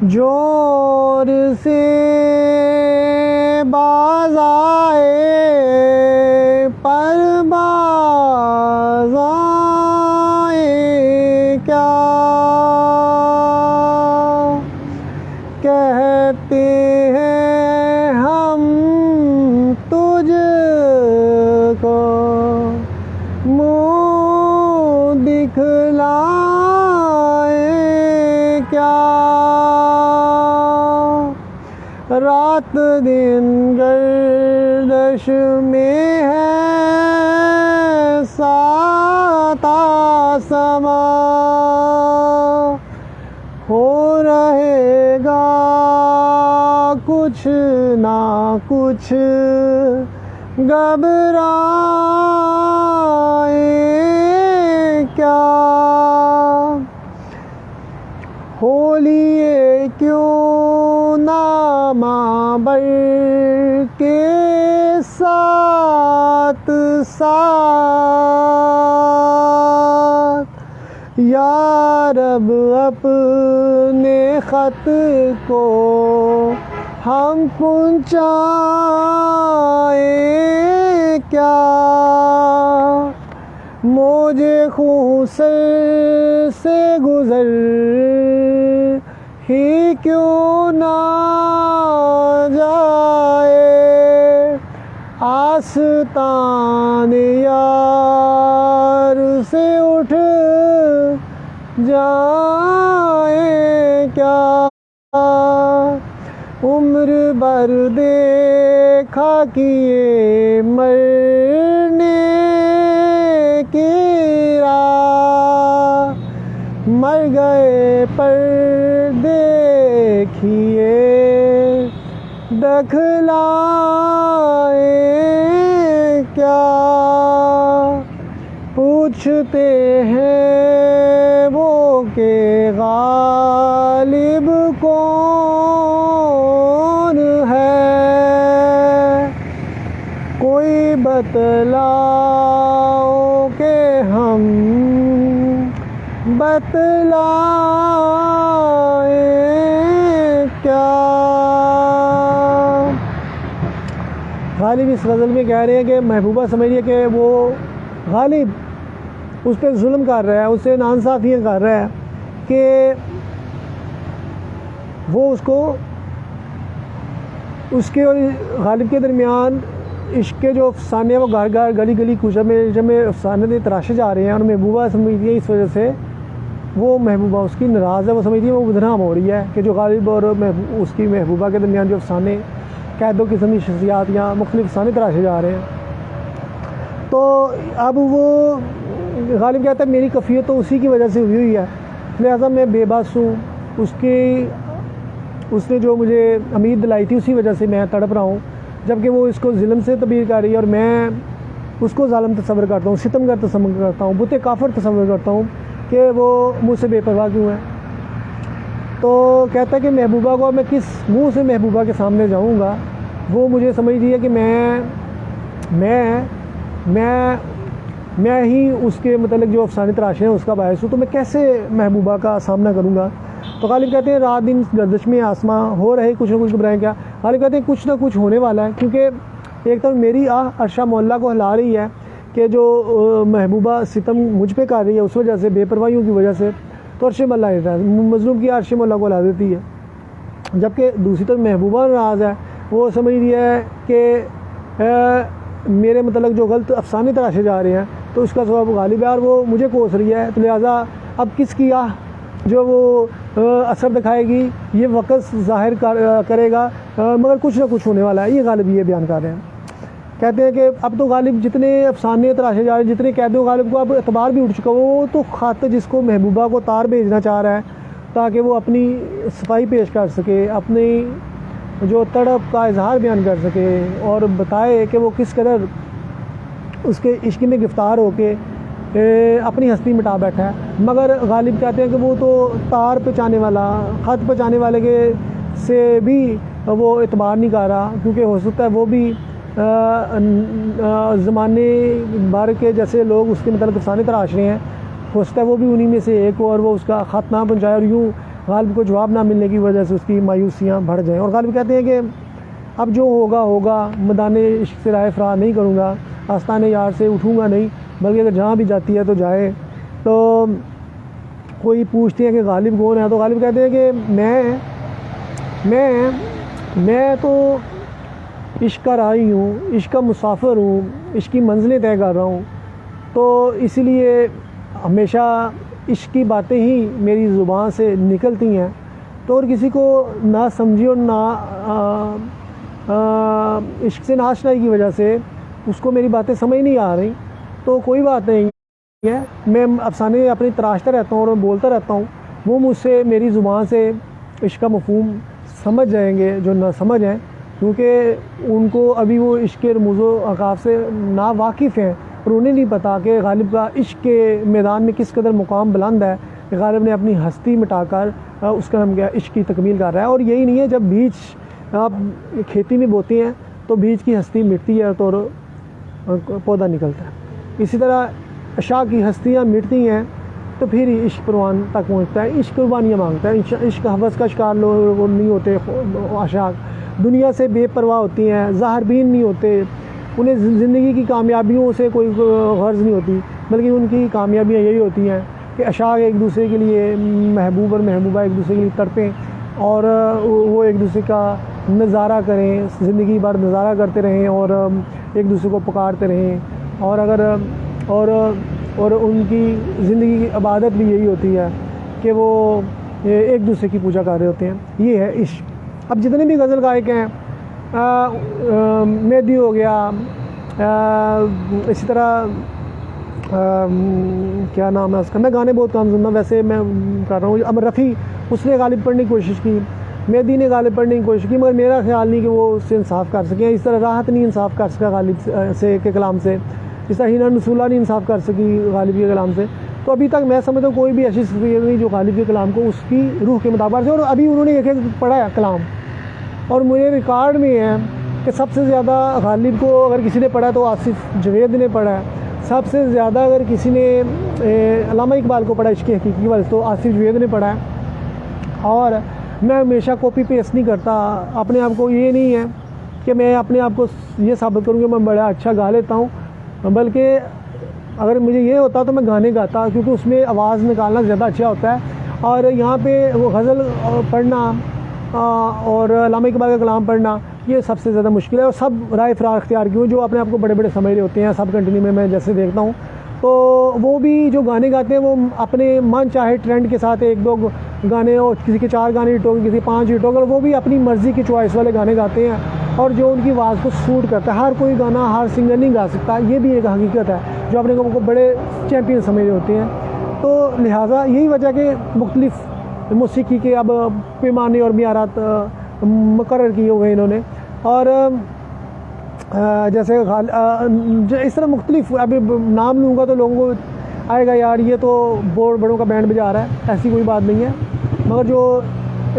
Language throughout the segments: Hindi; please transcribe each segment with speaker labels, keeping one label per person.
Speaker 1: जोर से बाज आए पर बाज आए क्या, कहते हैं हम तुझको मुँह दिखलाए क्या, रात दिन गर्दश में है साता समा, हो रहेगा कुछ ना कुछ घबराए क्या, होलिए क्यों ना माबर के साथ साथ, या रब अपने ख़त को हम पहुँचाए क्या, मुझे खूसर से गुज़र ही क्यों ना जाए, आस्तान यार से उठ जाए क्या, उम्र भर देखा किए मरने की राह, मर गए पर देखिए दखलाए क्या, पूछते हैं वो के गालिब कौन है, कोई बतलाओ के हम बतलाए क्या। गालिब इस गज़ल में कह रहे हैं कि महबूबा समझ रही है कि वो गालिब उस पर जुल्म कर रहा है, उससे नाइंसाफ़ियाँ कर रहा है कि वो उसको उसके और गालिब के दरमियान इश्क के जो अफसाने हैं वो घर घर गली गली कूचा में जब में अफसाने तराशे जा रहे हैं, और महबूबा समझती है इस वजह से वो महबूबा उसकी नाराज़ है, वो समझती है वो बदनाम हो रही है कि जो गालिब और उसकी महबूबा के दरमियान जो अफसाने कैदों किस्म की शख्सियात या मुख्तलिफ अफसाने तराशे जा रहे हैं। तो अब वो गालिब कहता है मेरी कफ़ियत तो उसी की वजह से हुई है, लिहाजा मैं बेबस हूँ, उसने जो मुझे उम्मीद दिलाई थी उसी वजह से मैं तड़प रहा हूँ, जबकि वो इसको ज़ुल्म से तबीर कर रही है और मैं उसको ज़ालिम तस्वर करता हूँ, सितमगर तस्वर करता हूँ, बुते काफिर तस्वर करता हूँ कि वो मुझसे बेपरवाह क्यों है। तो कहता है कि महबूबा को मैं किस मुंह से महबूबा के सामने जाऊँगा, वो मुझे समझ रही है कि मैं ही उसके मतलब जो अफसाने तराशे हैं उसका बायस हूँ, तो मैं कैसे महबूबा का सामना करूँगा। तो गालिब कहते हैं रात दिन गर्दिश में आसमां हो रहे कुछ ना कुछ घबराएं क्या, गालिब कहते हैं कुछ ना कुछ होने वाला है, क्योंकि एक तो मेरी अर्शा मोहल्ला को हिला रही है कि जो महबूबा सितम मुझ पे कर रही है उस वजह से, बेपरवाहियों की वजह से, तो अर्श मोहल्ला रहता है मज़लूम की अर्श मोहल्ला को हिला देती है। जबकि दूसरी तरफ महबूबा नाराज़ है, वो समझ रही है कि मेरे मतलब जो गलत अफसाने तराशे जा रहे हैं तो उसका सबब गालिब है और वो मुझे कोस रही है, तो लिहाजा अब किसकी जो वो असर दिखाएगी ये वक़्त ज़ाहिर करेगा, मगर कुछ ना कुछ होने वाला है, ये गालिब ये बयान कर रहे हैं। कहते हैं कि अब तो गालिब जितने अफसाने तराशे जा रहे हैं, जितने कैदियों गालिब को अब एतबार भी उठ चुका, वो तो ख़त जिसको महबूबा को तार भेजना चाह रहा है ताकि वो अपनी सफाई पेश कर सके, अपनी जो तड़प का इजहार बयान कर सके और बताए कि वो किस कदर उसके इश्क में गिरफ्तार होके अपनी हस्ती मिटा बैठा है। मगर गालिब कहते हैं कि वो तो तार पहुँचाने वाला, ख़त पहुँचाने वाले के से भी वो एतबार नहीं कर रहा, क्योंकि हो सकता है वो भी ज़माने भर के जैसे लोग उसके मतलब अफसाने तराश रहे हैं, हो सकता है वो भी उन्हीं में से एक हो और वो उसका ख़त ना पहुँचाए और यूँ गालिब को जवाब ना मिलने की वजह से उसकी मायूसियाँ बढ़ जाएँ। और गालिब कहते हैं कि अब जो होगा होगा, मैदान इश्क से राह फ़रार नहीं करूँगा, आस्ताने यार से उठूँगा नहीं, बल्कि अगर जहाँ भी जाती है तो जाए। तो कोई पूछते हैं कि गालिब कौन है, तो गालिब कहते हैं कि मैं तो इश्क का राही हूँ, इश्क का मुसाफिर हूँ, इश्क की मंजिलें तय कर रहा हूँ। तो इसीलिए हमेशा इश्क की बातें ही मेरी ज़ुबान से निकलती हैं। तो और किसी को ना समझी और ना इश्क से नाशनाई की वजह से उसको मेरी बातें समझ नहीं आ रही, तो कोई बात नहीं है, मैं अफसाने अपनी तराशता रहता हूँ और बोलता रहता हूँ। वो मुझसे मेरी ज़ुबान से इश्क का मफ़हूम समझ जाएंगे जो ना समझ हैं, क्योंकि उनको अभी वो इश्क के रमूज़ो अकाफ़ से ना वाकिफ़ हैं और उन्हें नहीं पता कि गालिब का इश्क के मैदान में किस कदर मुकाम बुलंद है कि गालिब ने अपनी हस्ती मिटाकर उसका हम क्या इश्क की तकमील कर रहा है। और यही नहीं है, जब बीज आप खेती में बोते हैं तो बीज की हस्ती मिटती है तो पौधा निकलता है। इसी तरह अशा की हस्तियाँ मिटती हैं तो फिर ही इश्क परवान तक पहुँचता है, इश्क कुर्बानियाँ मांगता है। इश्क हवस का शिकार लोग नहीं होते, आशाक दुनिया से बेपरवाह होती हैं, ज़ाहरबीन नहीं होते, उन्हें ज़िंदगी की कामयाबियों से कोई गर्ज़ नहीं होती, बल्कि उनकी कामयाबियाँ यही होती हैं कि अशाक एक दूसरे के लिए, महबूब और महबूबा एक दूसरे के लिए तड़पें और वो एक दूसरे का नज़ारा करें, ज़िंदगी भर नज़ारा करते रहें और एक दूसरे को पुकारते रहें। और अगर और उनकी ज़िंदगी की इबादत भी यही होती है कि वो एक दूसरे की पूजा कर रहे होते हैं। ये है इश्क। अब जितने भी गज़ल गायक हैं, मेहदी हो गया, इसी तरह क्या नाम है उसका, मैं गाने बहुत कम सुनता, वैसे मैं कर रहा हूँ। अब रफ़ी, उसने गालिब पढ़ने की कोशिश की, मेहदी ने गालिब पढ़ने की कोशिश की, मगर मेरा ख्याल नहीं कि वो उससे इंसाफ़ कर सकें। इस तरह राहत नहीं इंसाफ़ कर सका गालिब से के कलाम से, इस तरह हिना नसूला नहीं इंसाफ़ कर सकी गालिब के कलाम से। तो अभी तक मैं समझता हूँ कोई भी ऐसी शख्सियत नहीं जो गालिब के कलाम को उसकी रूह के मुताबिक से। और अभी उन्होंने एक पढ़ा है कलाम, और मुझे रिकॉर्ड में है कि सबसे ज़्यादा गालिब को अगर किसी ने पढ़ा तो आसिफ जवेद ने पढ़ा है, सबसे ज़्यादा अगर किसी ने अल्लामा इकबाल को पढ़ा इश्क़ हकीकी वाले तो आसिफ जवेद ने पढ़ा है। और मैं हमेशा कॉपी पेस्ट नहीं करता अपने आप को, ये नहीं है कि मैं अपने आप को ये साबित करूँ कि मैं बड़ा अच्छा गा लेता हूँ, बल्कि अगर मुझे ये होता तो मैं गाने गाता, क्योंकि उसमें आवाज़ निकालना ज़्यादा अच्छा होता है। और यहाँ पे वो गज़ल पढ़ना और अल्लामा इकबाल का कलाम पढ़ना ये सबसे ज़्यादा मुश्किल है। और सब राय फ़रार अख्तियार की जो अपने आप को बड़े बड़े समझ रहे होते हैं, सब कंट्री में मैं जैसे देखता हूँ, तो वो भी जो गाने गाते हैं वो अपने मन चाहे ट्रेंड के साथ एक दो गाने, और किसी के 4 गाने हिट हो गए, किसी के 5 हिट हो गए, वो भी अपनी मर्ज़ी की चॉइस वाले गाने गाते हैं और जो उनकी आवाज़ को सूट करता है। हर कोई गाना हर सिंगर नहीं गा सकता, ये भी एक हकीकत है जो अपने को बड़े चैम्पियन समझ रहे होते हैं। तो लिहाजा यही वजह कि मुख्तलिफ मौसीकी के अब पैमाने और मियारात मुकर्रर किए हुए इन्होंने। और जैसे इस तरह मुख्तलिफ, अभी नाम लूँगा तो लोगों को आएगा यार ये तो बहुत बड़ों का बैंड बजा रहा है, ऐसी कोई बात नहीं है। मगर जो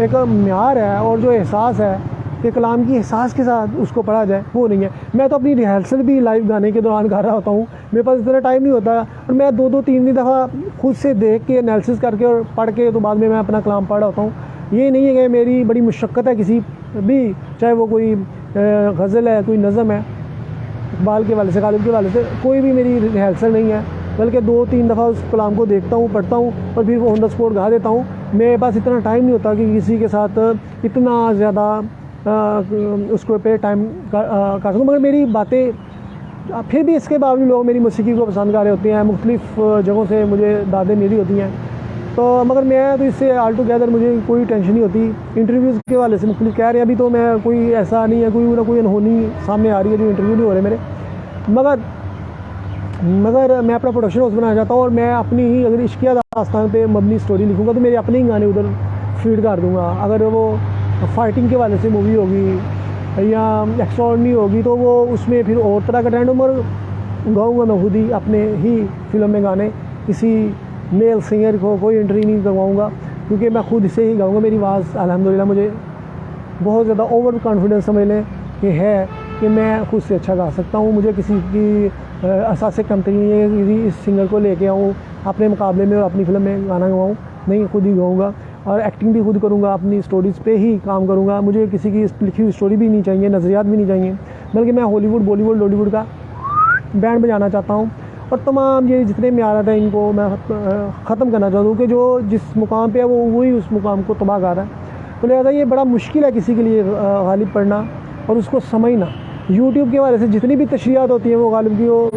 Speaker 1: एक म्यार है और जो एहसास है कि कलाम की एहसास के साथ उसको पढ़ा जाए, वो नहीं है। मैं तो अपनी रिहर्सल भी लाइव गाने के दौरान कर रहा होता हूँ, मेरे पास इतना टाइम नहीं होता, और मैं 2-2 3 दफ़ा खुद से देख के एनालिसिस करके और पढ़ के तो बाद में मैं अपना कलाम पढ़ रहा होता हूँ। ये नहीं है कि मेरी बड़ी मुशक्क़त है किसी भी, चाहे वो कोई गज़ल है, कोई नज़म है, इकबाल के वाले से, गालिब के वाले से, कोई भी मेरी रिहर्सल नहीं है, बल्कि 2-3 दफ़ा उस कलाम को देखता हूँ, पढ़ता हूँ और फिर ऑन द स्पॉट गा देता हूँ। मेरे पास इतना टाइम नहीं होता कि किसी के साथ इतना ज़्यादा उसको पे टाइम कर सकूँ। मगर मेरी बातें फिर भी इसके बावजूद लोग मेरी मौसीकी को पसंद कर रहे होते हैं, मुख्तलिफ जगहों से मुझे दादें मिली होती हैं। तो मगर मैं तो इससे आल टुगेदर मुझे कोई टेंशन नहीं होती। इंटरव्यूज़ के वाले से मुख्तलिफ कह रहे हैं, अभी तो मैं कोई ऐसा नहीं है, कोई ना कोई अनहोनी सामने आ रही है जो इंटरव्यू नहीं हो रहे मेरे। मगर मैं अपना प्रोडक्शन हाउस बनाना चाहता हूँ और मैं अपनी ही अगर इश्किया दास्तान पे मबनी स्टोरी लिखूँगा तो मेरे अपने ही गाने उधर फीड कर दूँगा। अगर वो फाइटिंग के वाले से मूवी होगी या एक्स्ट्राऑर्डिनरी होगी तो वो उसमें फिर और तरह का ट्रेंड, मगर गाऊँगा मैं खुद ही अपने ही फिल्म में गाने, किसी मेल सिंगर को कोई एंट्री नहीं करवाऊँगा, क्योंकि मैं खुद से ही गाऊँगा। मेरी आवाज़ अल्हम्दुलिल्लाह मुझे बहुत ज़्यादा ओवर कॉन्फिडेंस समझ लें कि है कि मैं खुद से अच्छा गा सकता हूँ। मुझे किसी की असासे कमतरी नहीं है, किसी इस सिंगर को लेके आऊँ अपने मुकाबले में और अपनी फिल्म में गाना गवाऊँ, नहीं, खुद ही गाऊँगा। और एक्टिंग भी खुद करूँगा, अपनी स्टोरीज़ पे ही काम करूँगा। मुझे किसी की लिखी हुई स्टोरी भी नहीं चाहिए, नज़रियात भी नहीं चाहिए, बल्कि मैं हॉलीवुड, बॉलीवुड, लॉलीवुड का बैंड बजाना चाहता हूँ। और तमाम ये जितने म्यारात हैं इनको मैं ख़त्म करना चाहता हूँ कि जो जिस मुकाम पे है वो वही उस मुकाम को तबाह कर रहा है। तो लिहाजा ये बड़ा मुश्किल है किसी के लिए गालिब पढ़ना और उसको समझना। यूट्यूब के हवाले से जितनी भी तशरीहात होती हैं वो गालिब की, वो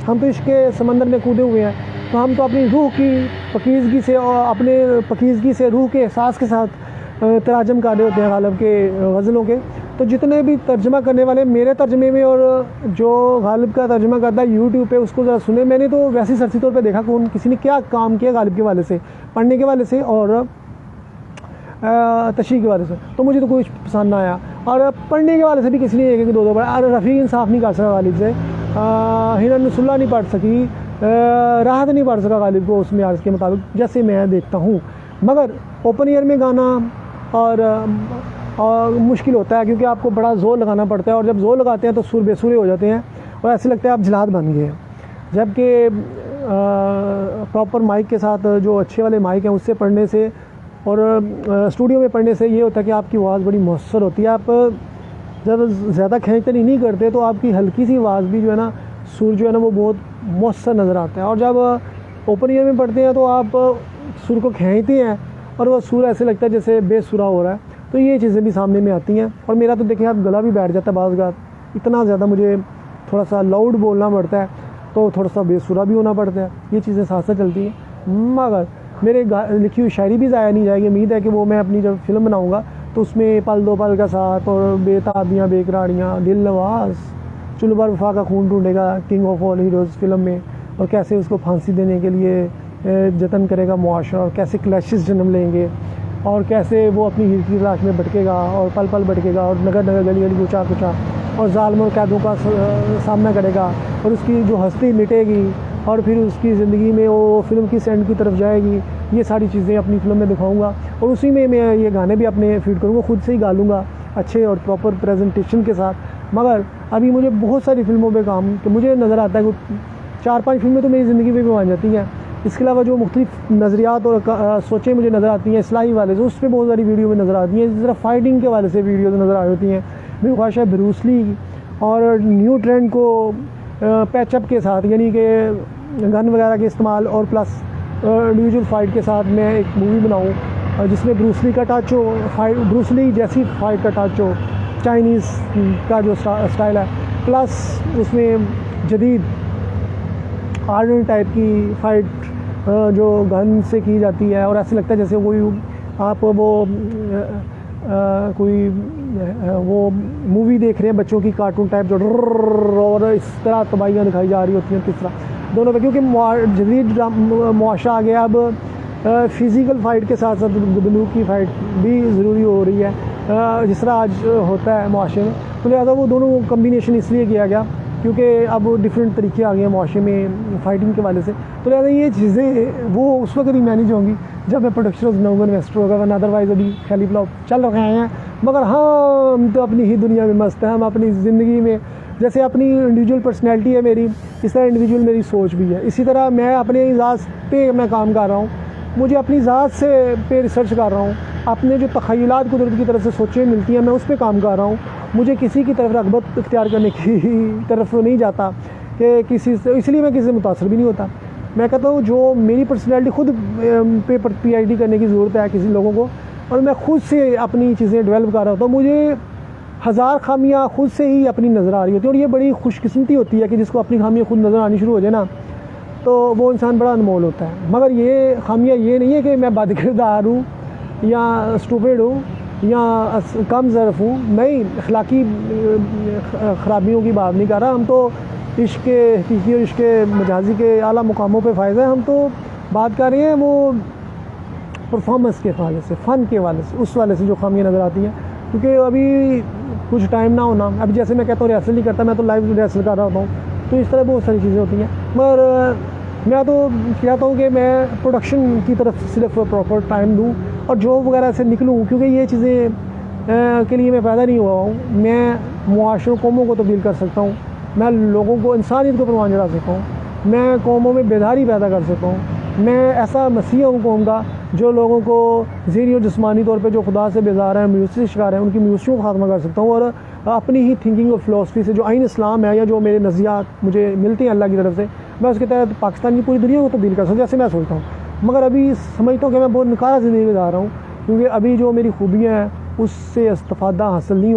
Speaker 1: हम तो इसके समंदर में कूदे हुए हैं, तो हम तो अपनी रूह की पकीज़गी से और अपने पकीज़गी से रूह के एहसास के साथ तराजम कर रहे होते हैं गालिब के गज़लों के। तो जितने भी तर्जमा करने वाले मेरे तर्जमे में और जो गालिब का तर्जमा करता है यूट्यूब पे, उसको ज़रा सुने। मैंने तो वैसे सरसी तौर पे देखा कौन किसी ने क्या काम किया गालिब के वाले से, पढ़ने के वाले से और तशरीह के वाले से, तो मुझे तो कुछ पसंद ना आया। और पढ़ने के वाले से भी किसी ने एक दो पढ़ा। रफ़ी इंसाफ नहीं कर सका गालिब से, हिना नसरुल्लाह नहीं पढ़ सकी, राहत नहीं पढ़ सका गालिब को उसमें आज के मुताबिक जैसे मैं देखता हूँ। मगर ओपन ईयर में गाना और मुश्किल होता है क्योंकि आपको बड़ा ज़ोर लगाना पड़ता है, और जब ज़ोर लगाते हैं तो सुर बेसुरे हो जाते हैं और ऐसे लगता है आप जलाद बन गए हैं। जबकि प्रॉपर माइक के साथ, जो अच्छे वाले माइक हैं उससे पढ़ने से और स्टूडियो में पढ़ने से ये होता है कि आपकी आवाज़ बड़ी मौसर होती है। आप जब ज़्यादा खींचतनी नहीं करते तो आपकी हल्की सी आवाज़ भी जो है ना, सुर जो है ना वो बहुत मौसर नज़र आता है। और जब ओपन ईयर में पढ़ते हैं तो आप सुर को खींचते हैं और वह सुर ऐसे लगता है जैसे बेसुरा हो रहा है। तो ये चीज़ें भी सामने में आती हैं। और मेरा तो देखिए आप गला भी बैठ जाता है बाज़ बात, इतना ज़्यादा मुझे थोड़ा सा लाउड बोलना पड़ता है, तो थोड़ा सा बेसुरा भी होना पड़ता है। ये चीज़ें साथ साथ चलती हैं। मगर मेरे लिखी हुई शायरी भी ज़ाया नहीं जाएगी। उम्मीद है कि वो मैं अपनी जब फिल्म बनाऊँगा तो उसमें पल दो पल का साथ और बेताबियाँ बेकरारियाँ, दिल नवाज, चुलबर वफा का खून ढूंढेगा, king of all heroes film में, और कैसे उसको फांसी देने के लिए जतन करेगा मुआशरा, और कैसे क्लैशेस जन्म लेंगे, और कैसे वो अपनी हीर की तलाश में भटकेगा और पल पल भटकेगा और नगर नगर गली गली कुचा कुचा और ज़ालिम और कैदों का सामना करेगा, और उसकी जो हस्ती मिटेगी और फिर उसकी ज़िंदगी में वो फिल्म की सेंड की तरफ जाएगी। ये सारी चीज़ें अपनी फिल्म में दिखाऊंगा और उसी में मैं ये गाने भी अपने फीड करूँगा, खुद से ही गा लूँगा अच्छे और प्रॉपर प्रेजेंटेशन के साथ। मगर अभी मुझे बहुत सारी फिल्मों पे काम, तो मुझे नज़र आता है कि 4-5 फिल्में तो मेरी ज़िंदगी में भी बन जाती हैं। इसके अलावा जो मुख्तलिफ नज़रियात और सोचें मुझे नज़र आती हैं इस्लाही वाले से, उस पर बहुत सारी वीडियो में नज़र आती हैं। इस तरह फाइटिंग के वाले से वीडियो नज़र आ होती हैं। मेरी ख्वाहिश है ब्रूस ली और न्यू ट्रेंड को पैचअप के साथ, यानी कि गन वगैरह के इस्तेमाल और प्लस इंडिविजुअल फ़ाइट के साथ मैं एक मूवी बनाऊँ जिसमें ब्रूस ली का टच हो, ब्रूस ली जैसी फ़ाइट का टच हो, चाइनीज़ का जो स्टाइल है, प्लस उसमें जदीद आर्डन टाइप की फ़ाइट जो गन से की जाती है, और ऐसे लगता है जैसे कोई आप वो कोई वो मूवी देख रहे हैं बच्चों की, कार्टून टाइप जो और इस तरह तबाहियाँ दिखाई जा रही होती हैं किस तरह दोनों पे, क्योंकि जदीद मुआशरा आ गया। अब फ़िज़िकल फ़ाइट के साथ साथ बंदूक की फ़ाइट भी ज़रूरी हो रही है जिस तरह आज होता है मुआशरे में। तो लिहाजा वो दोनों कम्बिनेशन इसलिए किया गया क्योंकि अब डिफरेंट तरीके आ गए हैं मुआशरे में फ़ाइटिंग के वाले से। तो लिहाजा ये चीज़ें वो उस वक्त ही मैनेज होंगी जब मैं प्रोडक्शन बनाऊँगा, इन्वेस्टर होगा, वरना अदरवाइज़ अभी खाली फ्लॉप चल रहे हैं। मगर हाँ, हम तो अपनी ही दुनिया में मस्त हैं। हम अपनी ज़िंदगी में, जैसे अपनी इंडिविजुअल पर्सनैलिटी है मेरी, इस तरह इंडिविजुअल मेरी सोच भी है। इसी तरह मैं अपने ज़ात पे मैं काम कर रहा हूँ, मुझे अपनी ज़ात से पे रिसर्च कर रहा हूँ, अपने जो तख़य्युलात कुदरत की तरफ से सोचें मिलती हैं मैं उस पर काम कर रहा हूँ। मुझे किसी की तरफ रग़बत इख्तियार करने की तरफ नहीं जाता कि किसी से, इसलिए मैं किसी से मुतासर भी नहीं होता। मैं कहता हूँ जो मेरी पर्सनैलिटी खुद पे PhD करने की ज़रूरत है किसी लोगों को, और मैं खुद से अपनी चीज़ें डेवलप कर रहा होता हूँ। मुझे हज़ार खामियाँ खुद से ही अपनी नज़र आ रही होती है, और ये बड़ी खुशकिस्मती होती है कि जिसको अपनी खामियाँ खुद नज़र आनी शुरू हो जाए ना, तो वो इंसान बड़ा अनमोल होता है। मगर ये खामियाँ ये नहीं है कि मैं बदकिरदार हूँ या स्टूपिड हूँ या कम ज़र्फ़ हूँ, नहीं, अखलाकी ख़राबियों की बात नहीं कर रहा। हम तो इश्क़ हकीकी और इश्क़ मजाजी के आला मुकामों पे फ़ायदा है। हम तो बात कर रहे हैं वो परफॉर्मेंस के हवाले से, फ़न के हवाले से, उस वाले से जो खामियाँ नज़र आती हैं। क्योंकि अभी कुछ टाइम ना होना, अभी जैसे मैं कहता हूँ रिहर्सल नहीं करता, मैं तो लाइव रिहर्सल कर रहा होता हूँ, तो इस तरह बहुत सारी चीज़ें होती हैं। मगर मैं तो कहता हूँ कि मैं प्रोडक्शन की तरफ सिर्फ प्रॉपर टाइम दूँ और जॉब वगैरह से निकलूँ, क्योंकि ये चीज़ें के लिए मैं पैदा नहीं हुआ हूँ। मैं मुआशरों कौमों को तब्दील कर सकता हूँ, मैं लोगों को इंसानियत को परवान चढ़ा सकता हूँ, मैं कौमों में बेदारी पैदा कर सकता हूँ। मैं ऐसा मसीहा हूँ कौम का जो लोगों को ज़हनी और जिस्मानी तौर पे जो खुदा से बेजार हैं, मायूसी से शिकार हैं, उनकी मायूसियों को ख़त्म कर सकता हूँ। और अपनी ही थिंकिंग और फ़िलासफ़ी से जो आइन इस्लाम है या जो मेरे नज़रियात मुझे मिलते हैं अल्लाह की तरफ से, मैं उसके तहत पाकिस्तान की पूरी दुनिया को तब्दील कर सकता हूँ, जैसे मैं सोचता हूँ। मगर अभी समझता हूँ कि मैं बहुत निकारा ज़िंदगी गुजार रहा हूँ, क्योंकि अभी जो मेरी खूबियाँ हैं उससे इस्तिफ़ादा हासिल नहीं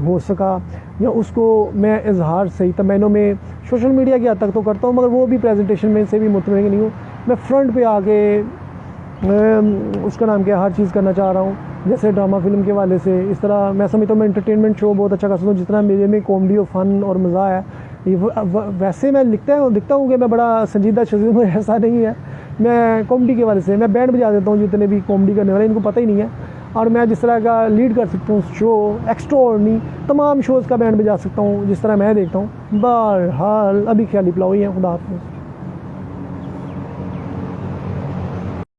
Speaker 1: हो सका, या उसको मैं इजहार सही तमैनों में सोशल मीडिया की हद तक तो करता हूँ, मगर वो भी प्रेजेंटेशन में से भी मुतमईन नहीं हूँ। मैं फ्रंट पे आके उसका नाम क्या, हर चीज़ करना चाह रहा हूँ, जैसे ड्रामा फिल्म के वाले से। इस तरह मैं समझता हूँ मैं एंटरटेनमेंट शो बहुत अच्छा कर सकता हूँ, जितना मेरे में कॉमेडी और फ़न और मज़ा है। ये वैसे मैं दिखता हूँ कि मैं बड़ा संजीदा शख्स हूँ, ऐसा नहीं है। मैं कॉमेडी के वाले से मैं बैंड बजा देता हूँ, जितने भी कॉमेडी करने वाले इनको पता ही नहीं है। और मैं जिस तरह का लीड कर सकता हूँ शो, एक्स्ट्राऑर्डिनरी तमाम शोज़ का बैंड बजा सकता हूँ जिस तरह मैं देखता हूँ। बहरहाल अभी ख्याली पुलाव ही है। खुदा हाफ़िज़।